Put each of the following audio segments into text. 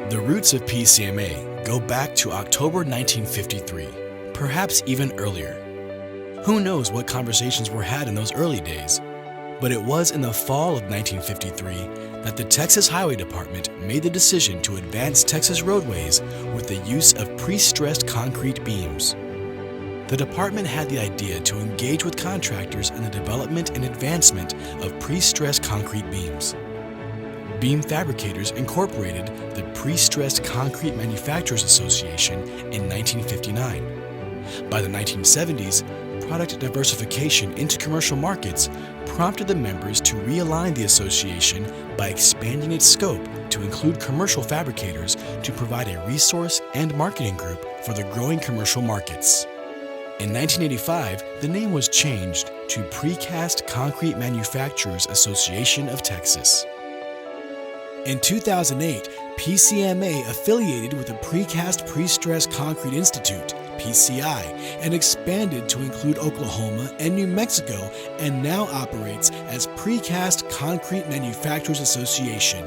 The roots of PCMA go back to October 1953, perhaps even earlier. Who knows what conversations were had in those early days? But it was in the fall of 1953 that the Texas Highway Department made the decision to advance Texas roadways with the use of pre-stressed concrete beams. The department had the idea to engage with contractors in the development and advancement of pre-stressed concrete beams. Beam fabricators incorporated the Pre-Stressed Concrete Manufacturers Association in 1959. By the 1970s, product diversification into commercial markets prompted the members to realign the association by expanding its scope to include commercial fabricators to provide a resource and marketing group for the growing commercial markets. In 1985, the name was changed to Precast Concrete Manufacturers Association of Texas. In 2008, PCMA affiliated with the Precast Pre-Stressed Concrete Institute, PCI, and expanded to include Oklahoma and New Mexico, and now operates as Precast Concrete Manufacturers Association.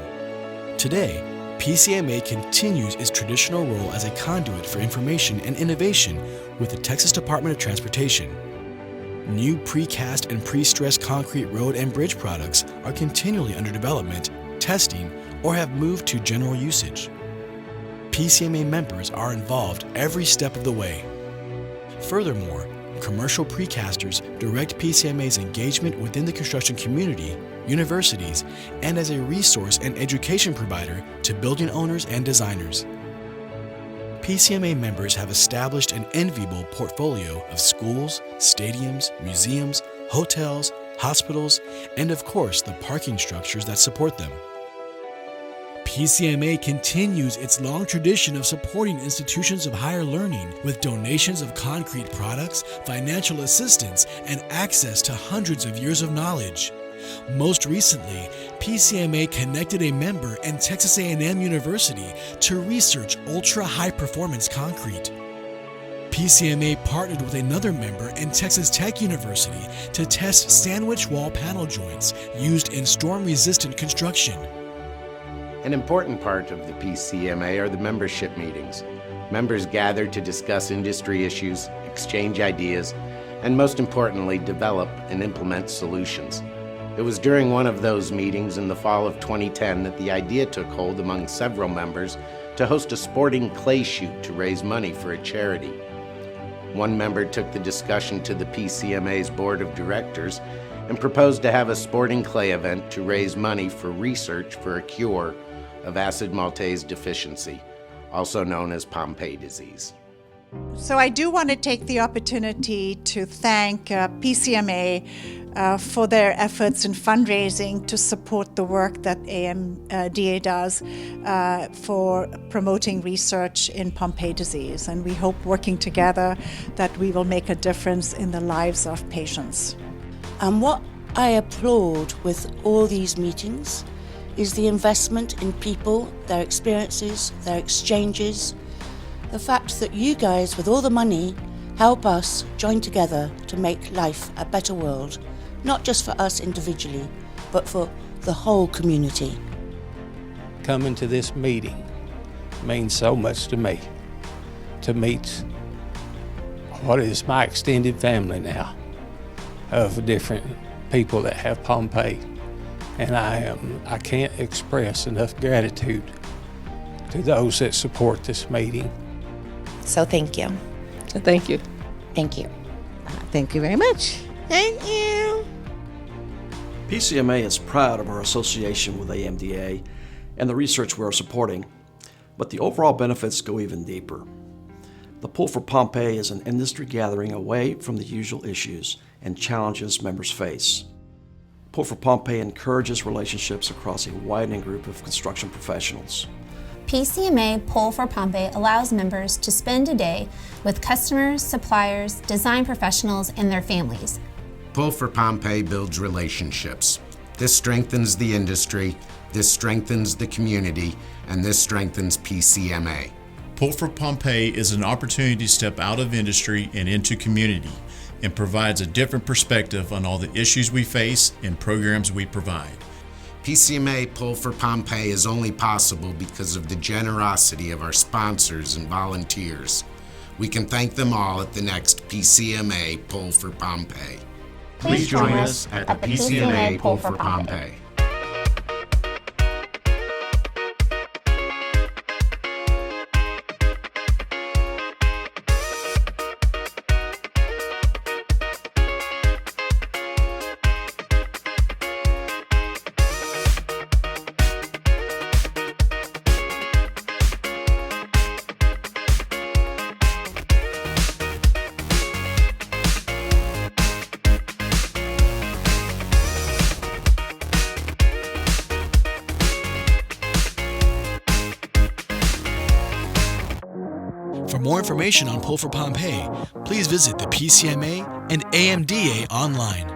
Today, PCMA continues its traditional role as a conduit for information and innovation with the Texas Department of Transportation. New precast and pre-stressed concrete road and bridge products are continually under development, testing, or have moved to general usage. PCMA members are involved every step of the way. Furthermore, commercial precasters direct PCMA's engagement within the construction community, universities, and as a resource and education provider to building owners and designers. PCMA members have established an enviable portfolio of schools, stadiums, museums, hotels, hospitals, and of course the parking structures that support them. PCMA continues its long tradition of supporting institutions of higher learning with donations of concrete products, financial assistance, and access to hundreds of years of knowledge. Most recently, PCMA connected a member and Texas A&M University to research ultra-high-performance concrete. PCMA partnered with another member and Texas Tech University to test sandwich wall panel joints used in storm-resistant construction. An important part of the PCMA are the membership meetings. Members gather to discuss industry issues, exchange ideas, and most importantly, develop and implement solutions. It was during one of those meetings in the fall of 2010 that the idea took hold among several members to host a sporting clay shoot to raise money for a charity. One member took the discussion to the PCMA's board of directors and proposed to have a sporting clay event to raise money for research for a cure of Acid Maltase Deficiency, also known as Pompe Disease. So I do want to take the opportunity to thank PCMA for their efforts in fundraising to support the work that AMDA does for promoting research in Pompe disease. And we hope working together that we will make a difference in the lives of patients. And what I applaud with all these meetings is the investment in people, their experiences, their exchanges, the fact that you guys, with all the money, help us join together to make life a better world, not just for us individually, but for the whole community. Coming to this meeting means so much to me, to meet what is my extended family now of different people that have Pompe. And I can't express enough gratitude to those that support this meeting. So thank you. Thank you. Thank you. Thank you very much. Thank you. PCMA is proud of our association with AMDA and the research we are supporting, but the overall benefits go even deeper. The PullforPompe is an industry gathering away from the usual issues and challenges members face. PullforPompe encourages relationships across a widening group of construction professionals. PCMA PullforPompe allows members to spend a day with customers, suppliers, design professionals, and their families. PullforPompe builds relationships. This strengthens the industry, this strengthens the community, and this strengthens PCMA. PullforPompe is an opportunity to step out of industry and into community, and provides a different perspective on all the issues we face and programs we provide. PCMA Pull for Pompe is only possible because of the generosity of our sponsors and volunteers. We can thank them all at the next PCMA Pull for Pompe. Please join us at the PCMA Pull for Pompe. For more information on Pull for Pompe, please visit the PCMA and AMDA online.